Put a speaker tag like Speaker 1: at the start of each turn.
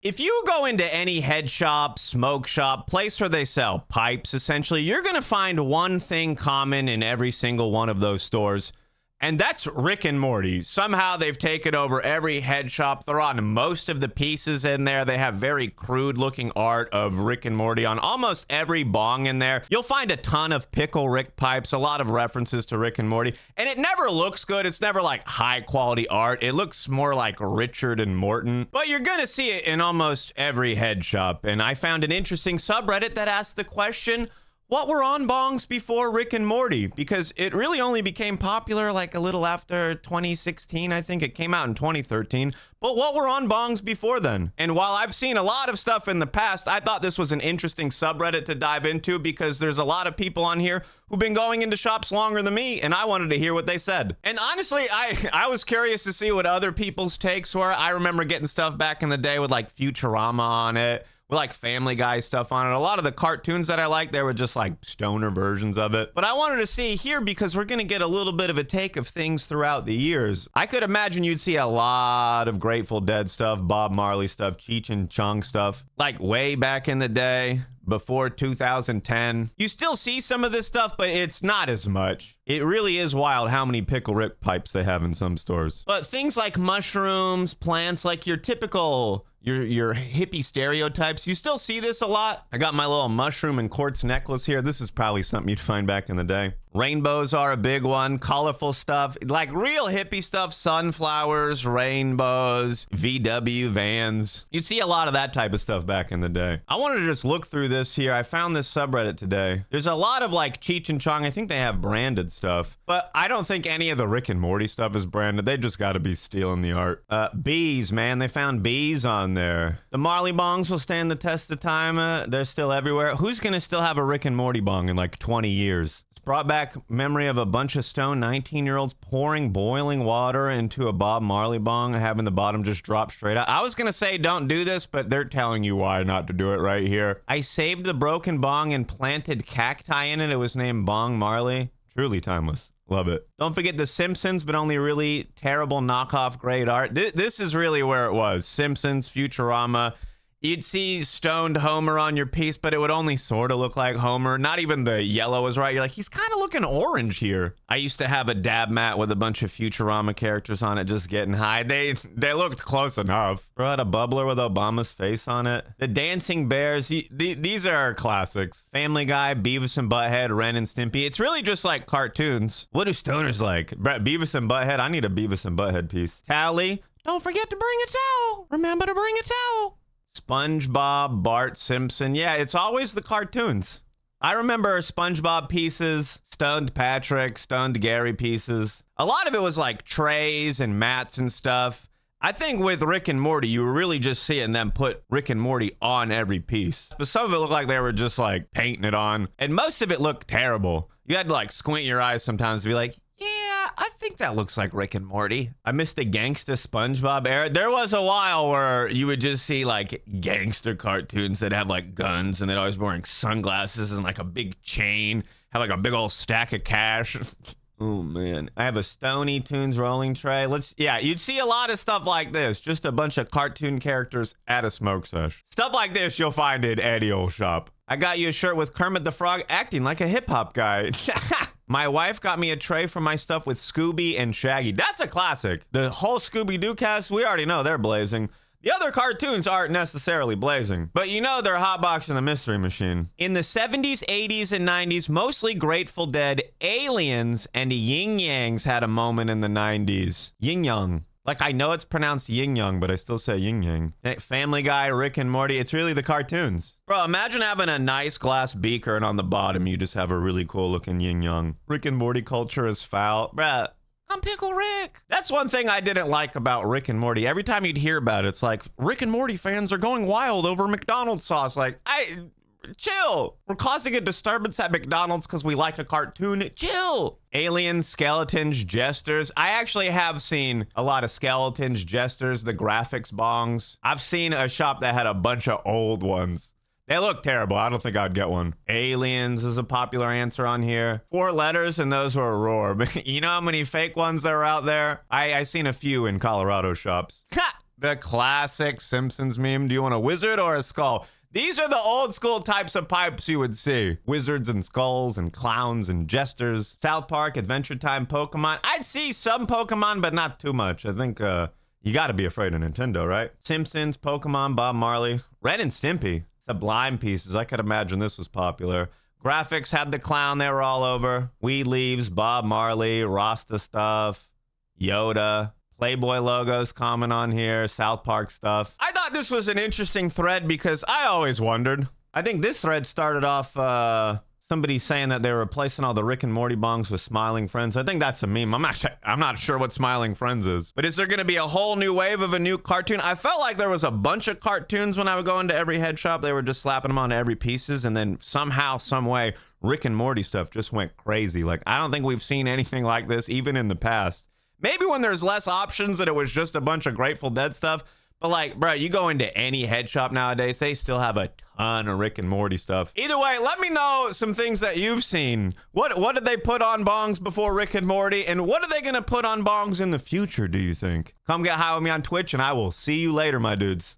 Speaker 1: If you go into any head shop, smoke shop, place where they sell pipes, essentially, you're going to find one thing common in every single one of those stores, and that's Rick and Morty. Somehow they've taken over every head shop. They're on most of the pieces in there. They have very crude looking art of Rick and Morty on almost every bong in there. You'll find a ton of Pickle Rick pipes, a lot of references to Rick and Morty, and it never looks good. It's never like high quality art. It looks more like Richard and Morton, but you're gonna see it in almost every head shop. And I found an interesting subreddit that asked the question, what were on bongs before Rick and Morty? Because it really only became popular like a little after 2016, I think. It came out in 2013. But what were on bongs before then? And while I've seen a lot of stuff in the past, I thought this was an interesting subreddit to dive into because there's a lot of people on here who've been going into shops longer than me, and I wanted to hear what they said. And honestly, I was curious to see what other people's takes were. I remember getting stuff back in the day with like Futurama on it, with like Family Guy stuff on it. A lot of the cartoons that I liked, they were just like stoner versions of it. But I wanted to see here because we're gonna get a little bit of a take of things throughout the years. I could imagine you'd see a lot of Grateful Dead stuff, Bob Marley stuff, Cheech and Chong stuff, like way back in the day, before 2010. You still see some of this stuff, but it's not as much. It really is wild how many Pickle Rick pipes they have in some stores. But things like mushrooms, plants, like your typical your hippie stereotypes, you still see this a lot. I got my little mushroom and quartz necklace here. This is probably something you'd find back in the day. Rainbows are a big one. Colorful stuff, like real hippie stuff, sunflowers, rainbows, VW vans. You'd see a lot of that type of stuff back in the day. I wanted to just look through this here. I found this subreddit today. There's a lot of like Cheech and Chong. I think they have branded stuff, but I don't think any of the Rick and Morty stuff is branded. They just got to be stealing the art. Bees, man. They found bees on there. The Marley bongs will stand the test of time. They're still everywhere. Who's going to still have a Rick and Morty bong in like 20 years? It's brought back memory of a bunch of stoned 19-year-olds pouring boiling water into a Bob Marley bong and having the bottom just drop straight out. I was going to say don't do this, but they're telling you why not to do it right here. I saved the broken bong and planted cacti in it. It was named Bong Marley. Truly timeless. Love it. Don't forget The Simpsons, but only really terrible knockoff grade art. This is really where it was. Simpsons, Futurama. You'd see stoned Homer on your piece, but it would only sort of look like Homer. Not even the yellow was right. You're like, he's kind of looking orange here. I used to have a dab mat with a bunch of Futurama characters on it just getting high. They looked close enough. Bro had a bubbler with Obama's face on it. The Dancing Bears, these are classics. Family Guy, Beavis and Butthead, Ren and Stimpy. It's really just like cartoons. What do stoners like? Beavis and Butthead, I need a Beavis and Butthead piece. Tally, don't forget to bring a towel. Remember to bring a towel. SpongeBob, Bart Simpson. Yeah, it's always the cartoons. I remember SpongeBob pieces, Stoned Patrick, Stoned Gary pieces. A lot of it was like trays and mats and stuff. I think with Rick and Morty, you were really just seeing them put Rick and Morty on every piece. But some of it looked like they were just like painting it on. And most of it looked terrible. You had to like squint your eyes sometimes to be like, yeah, I think that looks like Rick and Morty. I missed the gangster SpongeBob era. There was a while where you would just see like gangster cartoons that have like guns and they'd always be wearing sunglasses and like a big chain, have like a big old stack of cash. Oh man, I have a Stony Tunes rolling tray. Yeah, you'd see a lot of stuff like this. Just a bunch of cartoon characters at a smoke sesh. Stuff like this you'll find in any old shop. I got you a shirt with Kermit the Frog acting like a hip hop guy. My wife got me a tray for my stuff with Scooby and Shaggy. That's a classic. The whole Scooby-Doo cast, we already know they're blazing. The other cartoons aren't necessarily blazing, but you know they're hotboxing the Mystery Machine. In the 70s, 80s, and 90s, mostly Grateful Dead, Aliens, and Yin Yangs had a moment in the 90s. Yin Yang. Like, I know it's pronounced Yin Yang, but I still say Yin Yang. Family Guy, Rick and Morty, it's really the cartoons. Bro, imagine having a nice glass beaker and on the bottom you just have a really cool looking Yin Yang. Rick and Morty culture is foul. Bruh, I'm Pickle Rick. That's one thing I didn't like about Rick and Morty. Every time you'd hear about it, it's like, Rick and Morty fans are going wild over McDonald's sauce. Like, chill. We're causing a disturbance at McDonald's because we like a cartoon. Chill. Aliens, skeletons, jesters. I actually have seen a lot of skeletons, jesters, the graphics bongs. I've seen a shop that had a bunch of old ones. They look terrible. I don't think I'd get one. Aliens is a popular answer on here. 4 letters and those were a roar. But you know how many fake ones there are out there? I seen a few in Colorado shops. Ha! The classic Simpsons meme. Do you want a wizard or a skull? These are the old school types of pipes you would see. Wizards and skulls and clowns and jesters. South Park, Adventure Time, Pokemon. I'd see some Pokemon, but not too much. I think you gotta be afraid of Nintendo, right? Simpsons, Pokemon, Bob Marley. Ren and Stimpy. Sublime pieces. I could imagine this was popular. Graphics had the clown. They were all over. Weed Leaves, Bob Marley, Rasta stuff, Yoda. Playboy logos common on here, South Park stuff. I thought this was an interesting thread because I always wondered. I think this thread started off somebody saying that they were replacing all the Rick and Morty bongs with Smiling Friends. I think that's a meme. I'm not sure what Smiling Friends is. But is there going to be a whole new wave of a new cartoon? I felt like there was a bunch of cartoons when I would go into every head shop. They were just slapping them onto every pieces, and then somehow, some way, Rick and Morty stuff just went crazy. Like, I don't think we've seen anything like this even in the past. Maybe when there's less options and it was just a bunch of Grateful Dead stuff. But like, bro, you go into any head shop nowadays, they still have a ton of Rick and Morty stuff. Either way, let me know some things that you've seen. What did they put on bongs before Rick and Morty? And what are they going to put on bongs in the future, do you think? Come get high with me on Twitch, and I will see you later, my dudes.